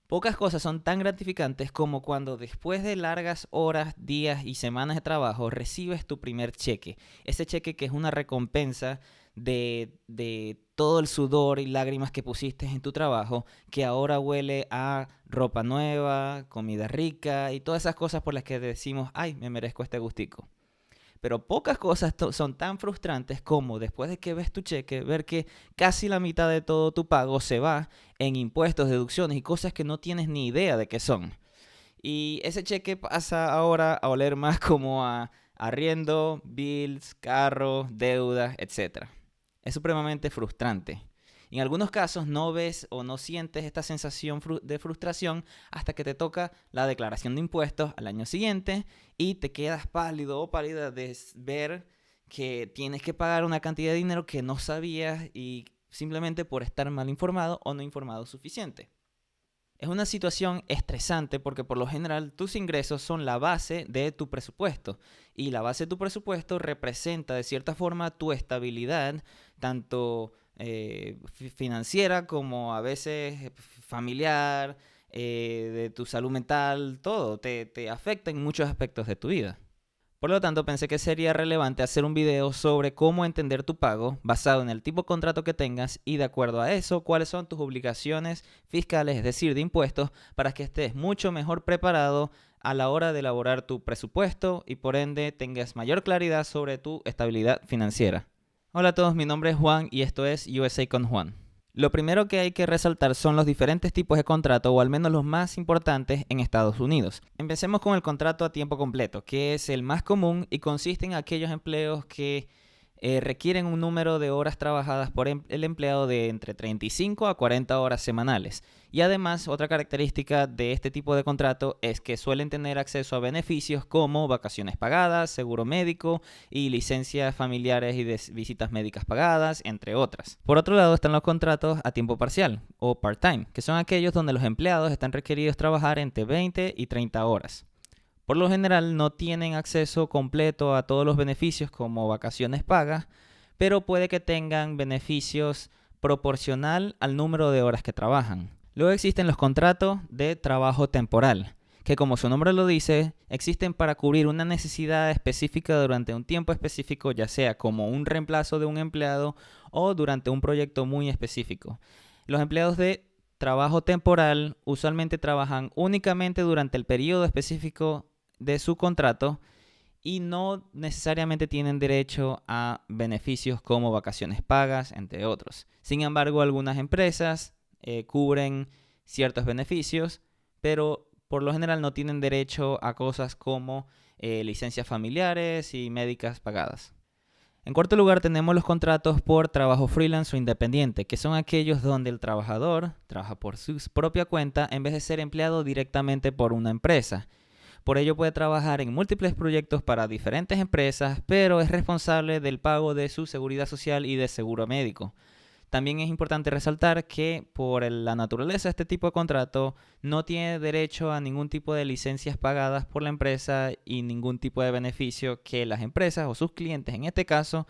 Pocas cosas son tan gratificantes como cuando después de largas horas, días y semanas de trabajo recibes tu primer cheque. Ese cheque que es una recompensa de todo el sudor y lágrimas que pusiste en tu trabajo, que ahora huele a ropa nueva, comida rica y todas esas cosas por las que decimos, ay, me merezco este gustico. Pero pocas cosas son tan frustrantes como después de que ves tu cheque, ver que casi la mitad de todo tu pago se va en impuestos, deducciones y cosas que no tienes ni idea de qué son. Y ese cheque pasa ahora a oler más como a arriendo, bills, carros, deudas, etcétera. Es supremamente frustrante. En algunos casos no ves o no sientes esta sensación de frustración hasta que te toca la declaración de impuestos al año siguiente y te quedas pálido o pálida de ver que tienes que pagar una cantidad de dinero que no sabías y simplemente por estar mal informado o no informado suficiente. Es una situación estresante porque por lo general tus ingresos son la base de tu presupuesto y la base de tu presupuesto representa de cierta forma tu estabilidad, tanto financiera como a veces familiar, de tu salud mental, todo te afecta en muchos aspectos de tu vida. Por lo tanto, pensé que sería relevante hacer un video sobre cómo entender tu pago basado en el tipo de contrato que tengas y de acuerdo a eso, cuáles son tus obligaciones fiscales, es decir, de impuestos, para que estés mucho mejor preparado a la hora de elaborar tu presupuesto y por ende tengas mayor claridad sobre tu estabilidad financiera. Hola a todos, mi nombre es Juan y esto es USA con Juan. Lo primero que hay que resaltar son los diferentes tipos de contrato, o al menos los más importantes en Estados Unidos. Empecemos con el contrato a tiempo completo, que es el más común y consiste en aquellos empleos que requieren un número de horas trabajadas por el empleado de entre 35 a 40 horas semanales. Y además, otra característica de este tipo de contrato es que suelen tener acceso a beneficios como vacaciones pagadas, seguro médico y licencias familiares y de visitas médicas pagadas, entre otras. Por otro lado están los contratos a tiempo parcial o part-time, que son aquellos donde los empleados están requeridos trabajar entre 20 y 30 horas. Por lo general no tienen acceso completo a todos los beneficios como vacaciones pagas, pero puede que tengan beneficios proporcional al número de horas que trabajan. Luego existen los contratos de trabajo temporal, que como su nombre lo dice, existen para cubrir una necesidad específica durante un tiempo específico, ya sea como un reemplazo de un empleado o durante un proyecto muy específico. Los empleados de trabajo temporal usualmente trabajan únicamente durante el periodo específico de su contrato y no necesariamente tienen derecho a beneficios como vacaciones pagas, entre otros. Sin embargo, algunas empresas cubren ciertos beneficios, pero por lo general no tienen derecho a cosas como licencias familiares y médicas pagadas. En cuarto lugar tenemos los contratos por trabajo freelance o independiente, que son aquellos donde el trabajador trabaja por su propia cuenta en vez de ser empleado directamente por una empresa. Por ello puede trabajar en múltiples proyectos para diferentes empresas, pero es responsable del pago de su seguridad social y de seguro médico. También es importante resaltar que por la naturaleza de este tipo de contrato no tiene derecho a ningún tipo de licencias pagadas por la empresa y ningún tipo de beneficio que las empresas o sus clientes en este caso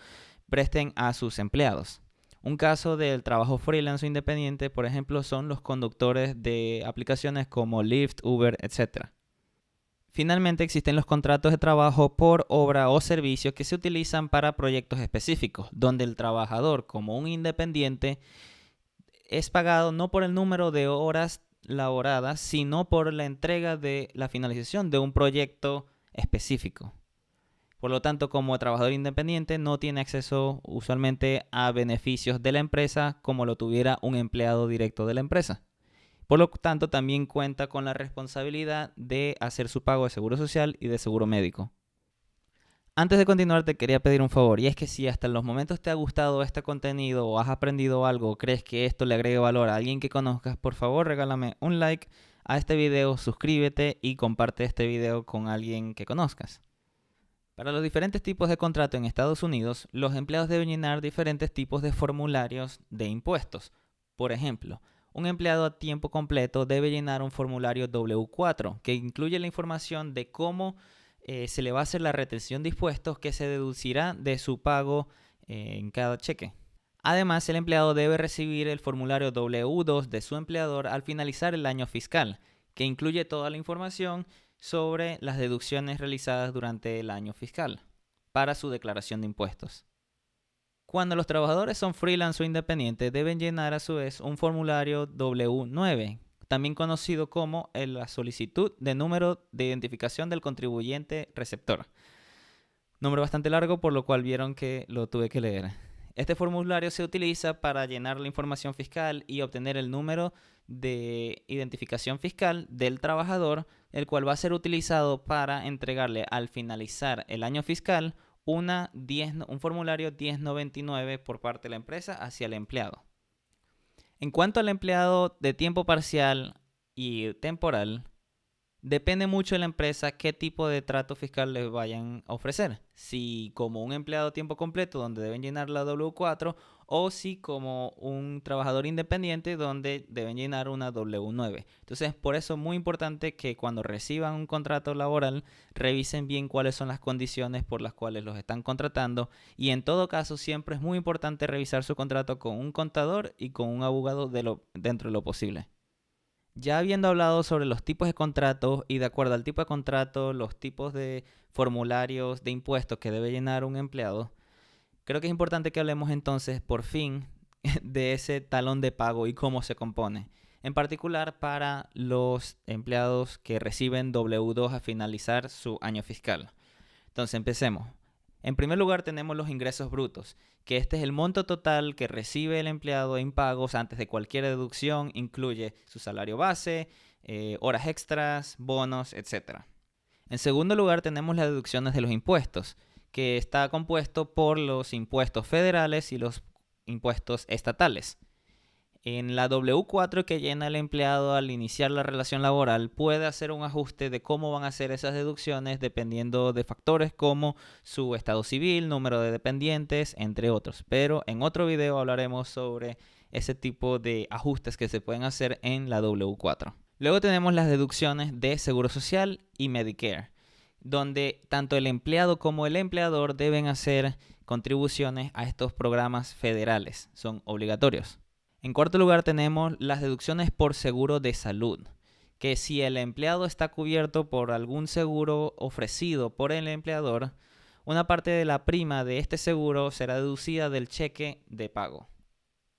presten a sus empleados. Un caso del trabajo freelance o independiente, por ejemplo, son los conductores de aplicaciones como Lyft, Uber, etc. Finalmente existen los contratos de trabajo por obra o servicio que se utilizan para proyectos específicos, donde el trabajador, como un independiente, es pagado no por el número de horas laboradas, sino por la entrega de la finalización de un proyecto específico. Por lo tanto, como trabajador independiente, no tiene acceso usualmente a beneficios de la empresa como lo tuviera un empleado directo de la empresa. Por lo tanto, también cuenta con la responsabilidad de hacer su pago de seguro social y de seguro médico. Antes de continuar, te quería pedir un favor, y es que si hasta los momentos te ha gustado este contenido o has aprendido algo o crees que esto le agregue valor a alguien que conozcas, por favor regálame un like a este video, suscríbete y comparte este video con alguien que conozcas. Para los diferentes tipos de contrato en Estados Unidos, los empleados deben llenar diferentes tipos de formularios de impuestos. Por ejemplo, un empleado a tiempo completo debe llenar un formulario W4 que incluye la información de cómo se le va a hacer la retención de impuestos que se deducirá de su pago en cada cheque. Además, el empleado debe recibir el formulario W2 de su empleador al finalizar el año fiscal, que incluye toda la información sobre las deducciones realizadas durante el año fiscal para su declaración de impuestos. Cuando los trabajadores son freelance o independientes, deben llenar a su vez un formulario W9, también conocido como la solicitud de número de identificación del contribuyente receptor. Nombre bastante largo, por lo cual vieron que lo tuve que leer. Este formulario se utiliza para llenar la información fiscal y obtener el número de identificación fiscal del trabajador, el cual va a ser utilizado para entregarle al finalizar el año fiscal un formulario 1099 por parte de la empresa hacia el empleado. En cuanto al empleado de tiempo parcial y temporal, depende mucho de la empresa qué tipo de trato fiscal les vayan a ofrecer. Si como un empleado a tiempo completo donde deben llenar la W4 o si como un trabajador independiente donde deben llenar una W9. Entonces, por eso es muy importante que cuando reciban un contrato laboral revisen bien cuáles son las condiciones por las cuales los están contratando y en todo caso siempre es muy importante revisar su contrato con un contador y con un abogado dentro de lo posible. Ya habiendo hablado sobre los tipos de contratos y de acuerdo al tipo de contrato, los tipos de formularios de impuestos que debe llenar un empleado, creo que es importante que hablemos entonces por fin de ese talón de pago y cómo se compone. En particular para los empleados que reciben W2 a finalizar su año fiscal. Entonces empecemos. En primer lugar tenemos los ingresos brutos, que este es el monto total que recibe el empleado en pagos antes de cualquier deducción, incluye su salario base, horas extras, bonos, etc. En segundo lugar tenemos las deducciones de los impuestos, que está compuesto por los impuestos federales y los impuestos estatales. En la W4 que llena el empleado al iniciar la relación laboral puede hacer un ajuste de cómo van a ser esas deducciones dependiendo de factores como su estado civil, número de dependientes, entre otros. Pero en otro video hablaremos sobre ese tipo de ajustes que se pueden hacer en la W4. Luego tenemos las deducciones de Seguro Social y Medicare, donde tanto el empleado como el empleador deben hacer contribuciones a estos programas federales. Son obligatorios. En cuarto lugar tenemos las deducciones por seguro de salud, que si el empleado está cubierto por algún seguro ofrecido por el empleador, una parte de la prima de este seguro será deducida del cheque de pago.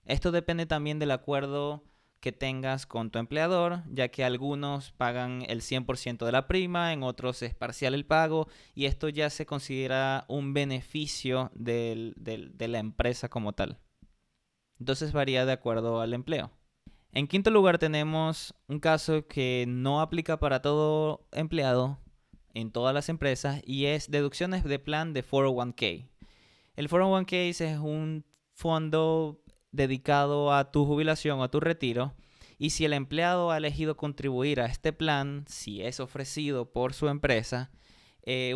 Esto depende también del acuerdo que tengas con tu empleador, ya que algunos pagan el 100% de la prima, en otros es parcial el pago, y esto ya se considera un beneficio de la empresa como tal. Entonces varía de acuerdo al empleo. En quinto lugar tenemos un caso que no aplica para todo empleado en todas las empresas y es deducciones de plan de 401k. El 401k es un fondo dedicado a tu jubilación o a tu retiro y si el empleado ha elegido contribuir a este plan, si es ofrecido por su empresa,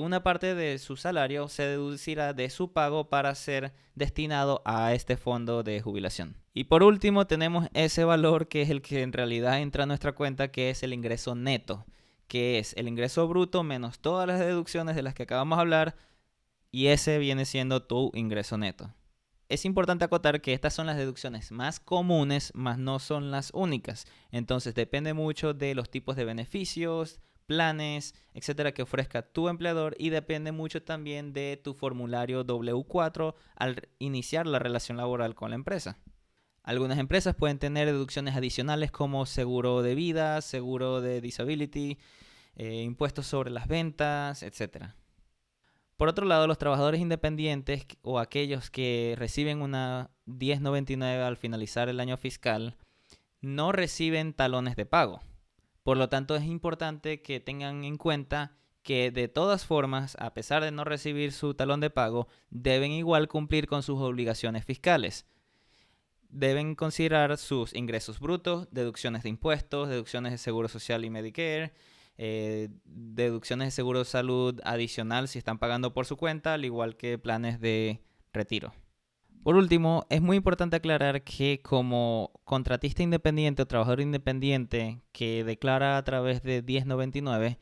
una parte de su salario se deducirá de su pago para ser destinado a este fondo de jubilación. Y por último tenemos ese valor que es el que en realidad entra a nuestra cuenta, que es el ingreso neto, que es el ingreso bruto menos todas las deducciones de las que acabamos de hablar, y ese viene siendo tu ingreso neto. Es importante acotar que estas son las deducciones más comunes, mas no son las únicas. Entonces depende mucho de los tipos de beneficios, planes, etcétera, que ofrezca tu empleador y depende mucho también de tu formulario W4 al iniciar la relación laboral con la empresa. Algunas empresas pueden tener deducciones adicionales como seguro de vida, seguro de disability, impuestos sobre las ventas, etcétera. Por otro lado, los trabajadores independientes o aquellos que reciben una 1099 al finalizar el año fiscal no reciben talones de pago. Por lo tanto, es importante que tengan en cuenta que de todas formas, a pesar de no recibir su talón de pago, deben igual cumplir con sus obligaciones fiscales. Deben considerar sus ingresos brutos, deducciones de impuestos, deducciones de Seguro Social y Medicare, deducciones de seguro de salud adicional si están pagando por su cuenta, al igual que planes de retiro. Por último, es muy importante aclarar que como contratista independiente o trabajador independiente que declara a través de 1099,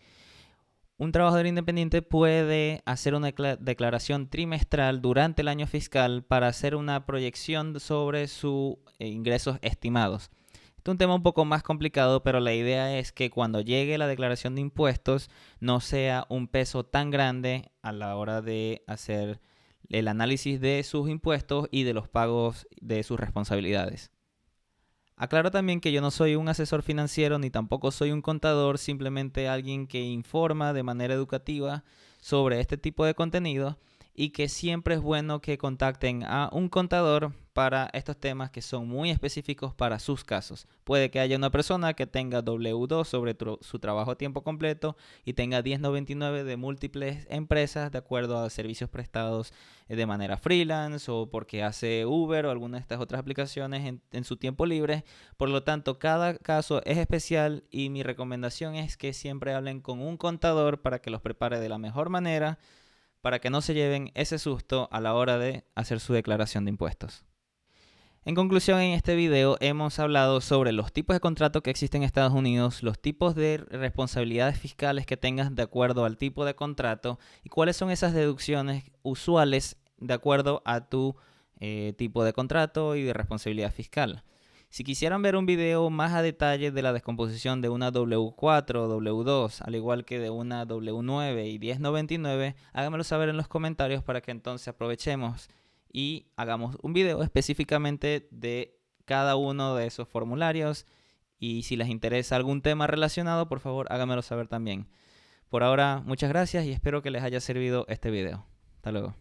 Un trabajador independiente puede hacer una declaración trimestral durante el año fiscal para hacer una proyección sobre sus ingresos estimados. Este es un tema un poco más complicado, pero la idea es que cuando llegue la declaración de impuestos no sea un peso tan grande a la hora de hacer el análisis de sus impuestos y de los pagos de sus responsabilidades. Aclaro también que yo no soy un asesor financiero ni tampoco soy un contador, simplemente alguien que informa de manera educativa sobre este tipo de contenido y que siempre es bueno que contacten a un contador para estos temas que son muy específicos para sus casos. Puede que haya una persona que tenga W2 sobre su trabajo a tiempo completo y tenga 1099 de múltiples empresas de acuerdo a servicios prestados de manera freelance o porque hace Uber o alguna de estas otras aplicaciones en su tiempo libre. Por lo tanto, cada caso es especial y mi recomendación es que siempre hablen con un contador para que los prepare de la mejor manera, para que no se lleven ese susto a la hora de hacer su declaración de impuestos. En conclusión, en este video hemos hablado sobre los tipos de contratos que existen en Estados Unidos, los tipos de responsabilidades fiscales que tengas de acuerdo al tipo de contrato y cuáles son esas deducciones usuales de acuerdo a tu tipo de contrato y de responsabilidad fiscal. Si quisieran ver un video más a detalle de la descomposición de una W4 o W2, al igual que de una W9 y 1099, háganmelo saber en los comentarios para que entonces aprovechemos y hagamos un video específicamente de cada uno de esos formularios. Y si les interesa algún tema relacionado, por favor háganmelo saber también. Por ahora, muchas gracias y espero que les haya servido este video. Hasta luego.